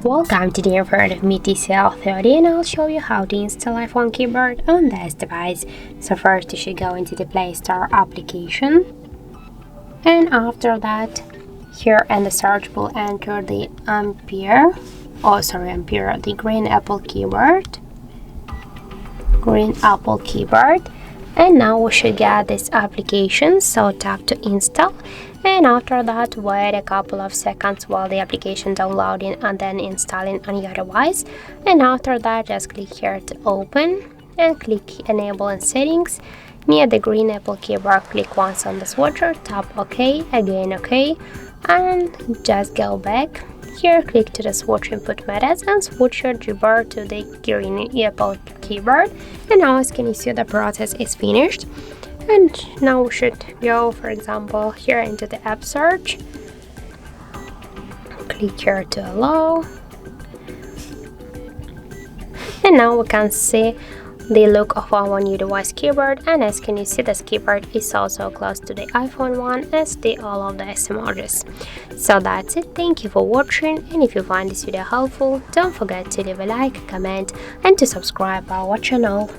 Welcome to the part of me TCL 30, and I'll show you how to install iPhone keyboard on this device. So first you should go into the Play Store application, and after that here in the search will enter the the green Apple keyboard, and now we should get this application, so tap to install, and after that wait a couple of seconds while the application downloading and then installing on your device, and after that just click here to open and click enable in settings. Near the green Apple keyboard, click once on the switcher, tap OK, again OK, and just go back. Here click to the switch input methods and switch your keyboard to the green Apple keyboard, and now as can you see the process is finished. And now we should go, for example, here into the app search, click here to allow, and now we can see the look of our new device keyboard, and as can you see this keyboard is also close to the iPhone one as the all of the emojis. So that's it, thank you for watching, and if you find this video helpful, don't forget to leave a like, comment and to subscribe our channel.